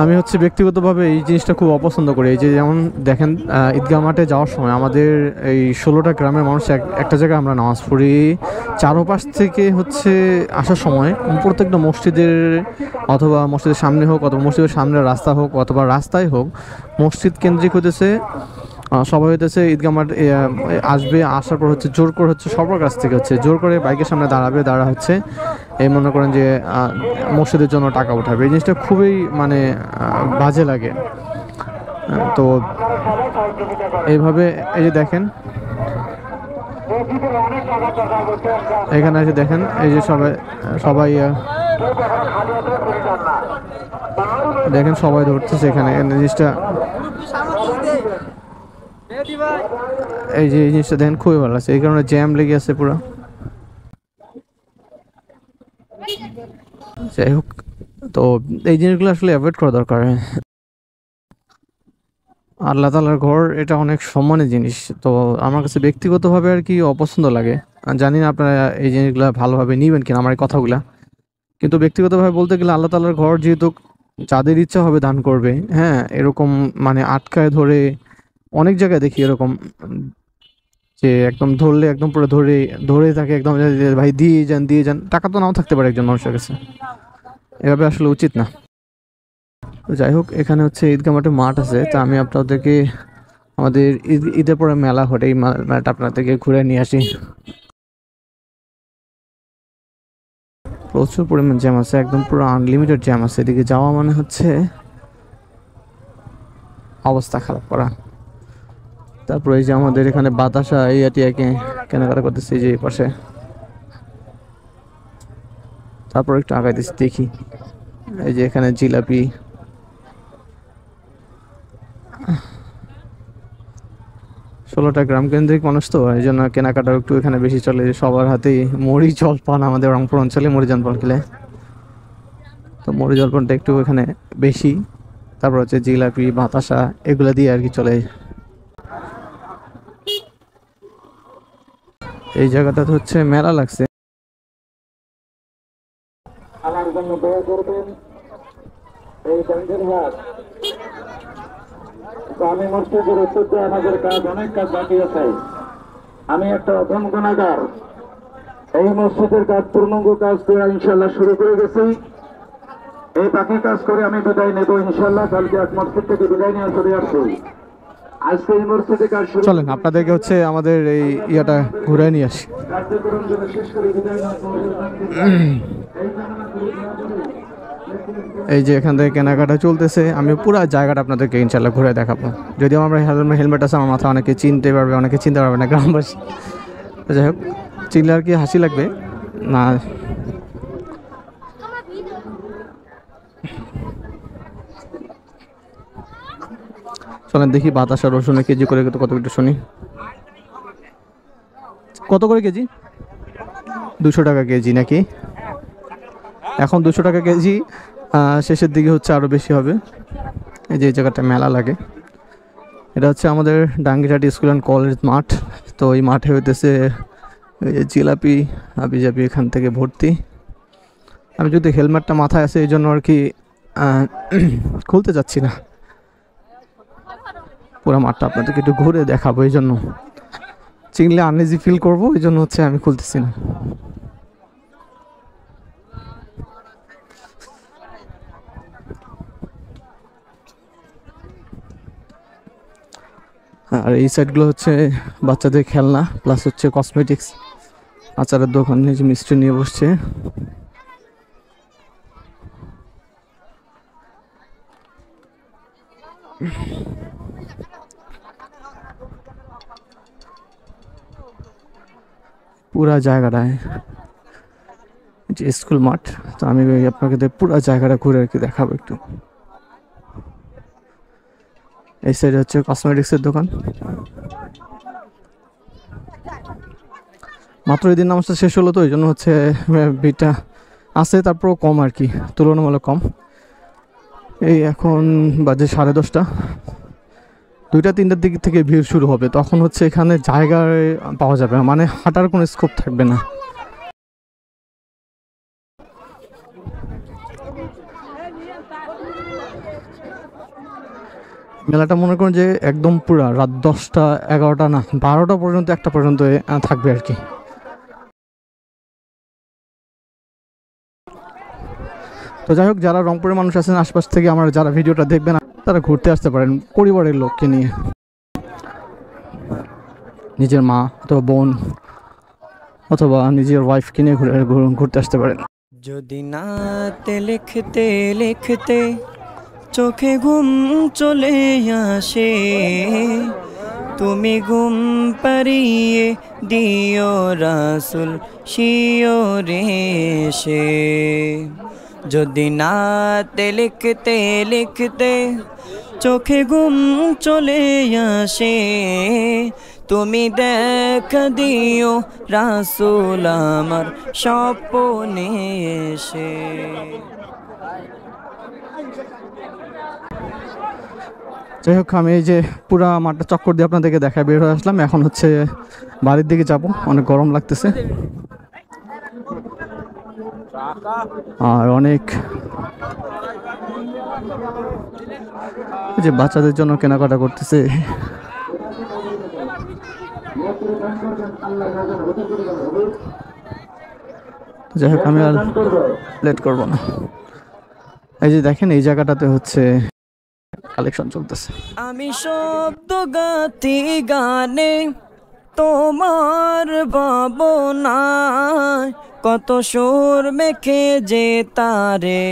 আমি হচ্ছে ব্যক্তিগতভাবে এই জিনিসটা খুব অপছন্দ করি। এই যে যেমন দেখেন ঈদগাহ মাঠে যাওয়ার সময় আমাদের এই 16টা গ্রামের মানুষ একটা জায়গায় আমরা নামাজ পড়ি, চারপাশ থেকে হচ্ছে আসার সময় প্রত্যেকটা মসজিদের অথবা মসজিদের সামনে হোক অথবা মসজিদের সামনে রাস্তা হোক অথবা রাস্তায় হোক, মসজিদ কেন্দ্রিক হতেছে সবাই হইতেছে ঈদগাহ মাঠ আসবে, আসার পর হচ্ছে জোর করে হচ্ছে সবার কাছ থেকে হচ্ছে জোর করে বাইকের সামনে দাঁড়া হচ্ছে এই মনে করেন যে মসজিদের জন্য টাকা উঠাবে। এই জিনিসটা খুবই মানে বাজে লাগে। তো এইভাবে এই যে দেখেন এখানে এসে দেখেন এই যে সবাই দেখেন সবাই ধরতেছে এখানে জিনিসটা, এই যে এই জিনিসটা দেখেন খুবই ভালো আছে, এই কারণে জ্যাম লেগে আছে পুরো। যাই হোক, তো এই জিনিসগুলো আসলে অ্যাভয়েড করা দরকার। আল্লাহ তাআলার ঘর এটা অনেক সম্মানের জিনিস। তো আমার কাছে ব্যক্তিগতভাবে আর কি অপছন্দ লাগে। জানি না আপনারা এই জিনিসগুলো ভালোভাবে নিবেন কিনা আমার এই কথাগুলা, কিন্তু ব্যক্তিগতভাবে বলতে গেলে আল্লাহ তাআলার ঘর যেহেতু যাদের ইচ্ছা হবে দান করবে, হ্যাঁ এরকম মানে আটকায় ধরে অনেক জায়গায় দেখি এরকম যে একদম ধরলে একদম পুরো ধরে থাকে একদম যে ভাই দিয়ে যান, টাকা তো নাও থাকতে পারে একজন মানুষের কাছে, এভাবে আসলে উচিত না। তো যাই হোক, এখানে হচ্ছে ঈদগাহ মাঠে মাঠ আছে, তা আমি আপনাদেরকে আমাদের ঈদের পরে মেলা হয় এই মেলাটা আপনাদেরকে ঘুরে নিয়ে আসি। প্রচুর পরিমাণ জ্যাম আছে, একদম পুরো আনলিমিটেড জ্যাম আছে, এদিকে যাওয়া মানে হচ্ছে অবস্থা খারাপ করা। তারপরে এই যে আমাদের এখানে বাতাসা এই আটিয়াকে কেনাকাটা করতেছি যে এই পাশে, তারপর একটু আগাইতেছি দেখি এই যে এখানে জিলাপি, 16টা গ্রাম কেন্দ্রিক মানুষ তো এই জন্য কেনাকাটা একটু এখানে বেশি চলে, সবার হাতেই মুড়ি জলপান, আমাদের রংপুর অঞ্চলে মুড়ি জলপান খেলে তো মুড়ি জলপানটা একটু এখানে বেশি, তারপর হচ্ছে জিলাপি বাতাসা এগুলো দিয়ে আর কি চলে। এই জায়গাটাতে হচ্ছে মেলা লাগছে। আমার জন্য দোয়া করবেন এই হাট। আমি মসজিদের উত্তরতে আমাদের কাজ অনেক কাজ বাকি আছে। আমি একটা অধম গুণাগার, এই মসজিদের কাজ পূর্ণাঙ্গ কাজ করে ইনশাল্লাহ শুরু করে গেছি। এই বাকি কাজ করে আমি বিদায় নেব ইনশাল্লাহ। কালকে এক মসজিদ থেকে বিদায় নিয়ে চলে আসছি। আজকে এই মসজিদে কাজ শুরু, চলেন আপনাদেরকে হচ্ছে আমাদের এই ইয়াটা ঘুরে নিয়ে আসি। কার্যক্রম যেন শেষ করে বিদায় না এই যে এখান থেকে কেনাকাটা চলতেছে, আমি পুরো জায়গাটা আপনাদেরকে ইনশাল্লাহ ঘুরে দেখাবো। যদিও আমার হেলমেট আছে আমার মাথা, অনেকে চিনতে পারবে অনেকে চিনতে পারবে না গ্রামবাসী। যাই হোক, চিনলে আর কি হাসি লাগবে না। চলেন দেখি বাতাসা রসুনের কেজি করে কত একটু শুনি। কত করে কেজি? 200 টাকা কেজি নাকি? এখন 200 টাকা কেজি, শেষের দিকে হচ্ছে আরও বেশি হবে। এই যে এই জায়গাটা মেলা লাগে, এটা হচ্ছে আমাদের ডাঙ্গিরহাট স্কুল অ্যান্ড কলেজ মাঠ। তো এই মাঠে হইতেছে জিলাপি আবিজাবি এখান থেকে ভর্তি। আমি যদি হেলমেটটা মাথায় আছে এই জন্য আর কি খুলতে যাচ্ছি না, পুরো মাঠটা আপনাদেরকে একটু ঘুরে দেখাবো, এই জন্য চিনলে আনইজি ফিল করবো, এই জন্য হচ্ছে আমি খুলতেছি না। আর এই সাইডগুলো হচ্ছে বাচ্চাদের খেলনা প্লাস হচ্ছে কসমেটিক্স, আচারের দোকান, এই যে মিষ্টি নিয়ে বসছে। পুরা জায়গাটায় যে স্কুল মাঠ, তো আমি আপনাকে পুরা জায়গাটা ঘুরে আর কি দেখাবো একটু। এই সাইডে হচ্ছে কসমেটিক্সের দোকান। মাত্র এই দিন নামাজটা শেষ হলো তো এই জন্য হচ্ছে ভিড়টা আছে, তারপরও কম আর কি, তুলনামূলক কম। এই এখন বাজে 10:30, 2টা-3টার দিক থেকে ভিড় শুরু হবে, তখন হচ্ছে এখানে জায়গায় পাওয়া যাবে না, মানে হাঁটার কোনো স্কোপ থাকবে না। মেলাটা মনে করুন যে একদম পুরা রাত 10টা 11টা না 12টা পর্যন্ত 1টা পর্যন্ত থাকবে আর কি। তো যাই হোক, যারা রংপুরের মানুষ আছেন আশপাশ থেকে আমার যারা ভিডিওটা দেখবেন তারা ঘুরতে আসতে পারেন পরিবারের লোককে নিয়ে, নিজের মা অথবা বোন অথবা নিজের ওয়াইফকে নিয়ে ঘুরতে আসতে পারেন। যদি নাতে লিখতে লিখতে চোখে ঘুম চলে আসে, তুমি ঘুম পাড়িয়ে দিও রাসূল শিওরে সে। যদি নাতে লিখতে লিখতে চোখে ঘুম চলে আসে, তুমি দেখা দিও রাসূল আমার স্বপ্নে এসে। যাই হোক, আমি এই যে পুরা মাঠটা চক্কর দিয়ে আপনাদেরকে দেখায় বের হয়ে আসলাম। এখন হচ্ছে বাড়ির দিকে যাব, অনেক গরম লাগতেছে আর অনেক যে বাচ্চাদের জন্য কেনাকাটা করতেছে। যাই হোক, আমি আর লেট করব না। এই যে দেখেন, এই জায়গাটাতে হচ্ছে কালেকশন চলতেছে। আমি শব্দ গাতি গানে তোমার ভাবনায়, কত সুর মেখে যে তারে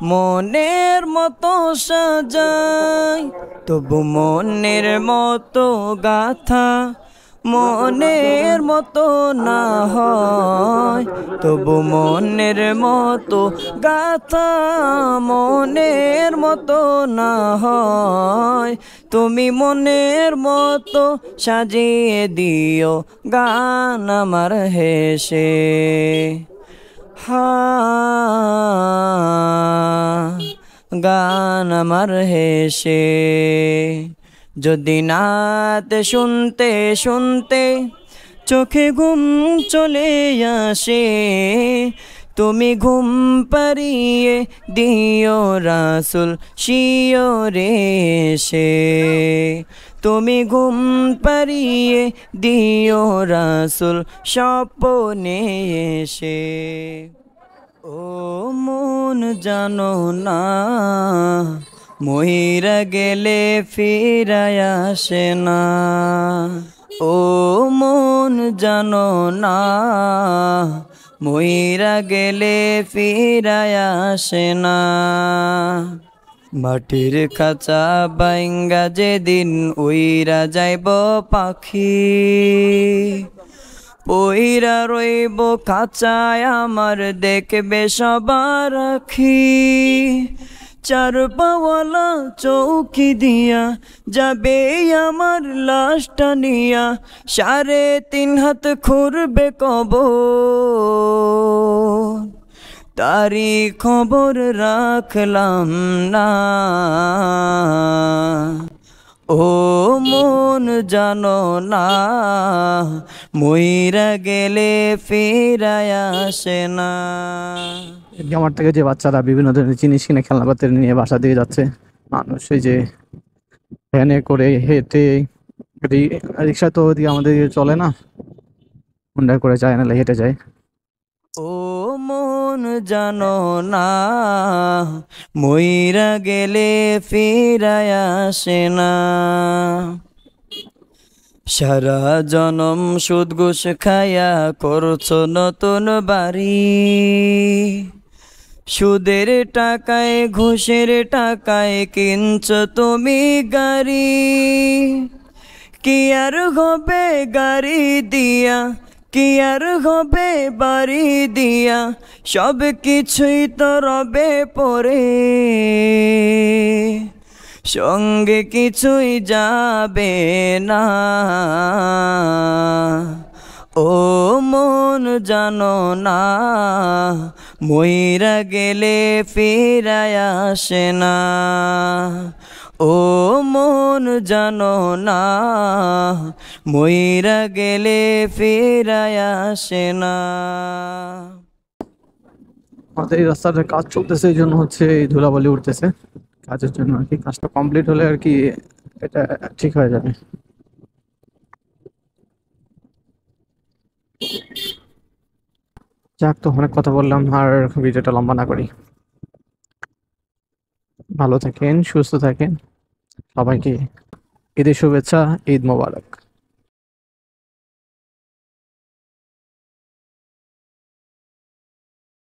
মনের মতো সাজাই, তবু মনের মতো গাথা মনের মতো না হয়, তবু মনের মতো গাথা মনের মতো না হয়। তুমি মনের মতো সাজিয়ে দিও গান আমার হেসে। গান আমার হেসে। যদি নাতে শুনতে শুনতে চোখে ঘুম চলে আসে, তুমি ঘুম পাড়িয়ে দিও রাসূল শিওরে সে। তুমি ঘুম পাড়িয়ে দিও রাসূল স্বপ্নে এসে। ও মন জানো না, মইরা গেলে ফিরায় আসে না। ও মন জানো না, মইরা গেলে ফিরায় আসে না। মাটির খাঁচা বাইঙ্গা যেদিন উইরা যাইব পাখি, পইরা রইব খাঁচায় আমার দেখবে সবার আখি। চার পাওয়ালা চৌকি দিয়া যাবে আমার লাশটা নিয়া, 3.5 হাত খুঁড়বে কবর, তারি খবর রাখলাম না। ও মন জানো না, মইরা গেলে ফিরায় আসে না। আমার থেকে যে বাচ্চারা বিভিন্ন ধরনের জিনিস কিনে খেলনাপাতি নিয়ে বাসা দিয়ে যাচ্ছে, মানুষ এই যে ভ্যানে করে হেঁটে, রিক্সা তো ওদিকে আমাদের চলে না, হুন্ডা করে যায়, নাহলে হেঁটে যায়। ও মন জানো না, মইরা গেলে ফিরায় আসে না। সারা জনম সুদ ঘুষ খায়া করছো নতুন বাড়ি, সুদের টাকায় ঘুষের টাকায় কিনছো তুমি গাড়ি। কি আর হবে গাড়ি দিয়া, কি আর হবে বাড়ি দিয়া, সব কিছুই তো রবে পরে, সঙ্গে কিছুই যাবে না। ও মন জানো না, মইরা গেলে ফিরায় আসে না। ও মন জানো না, মইরা গেলে ফিরায় আসে না। আমাদের এই রাস্তাটার কাজ চলতেছে, এই জন্য হচ্ছে এই ধুলাবালি উঠতেছে, কাজের জন্য আর কি, কাজটা কমপ্লিট হলে আর কি এটা ঠিক হয়ে যাবে। যাক, তো অনেক কথা বললাম, আর ভিডিওটা লম্বা না করি। ভালো থাকেন, সুস্থ থাকেন, সবাইকে ঈদের শুভেচ্ছা, ঈদ মোবারক।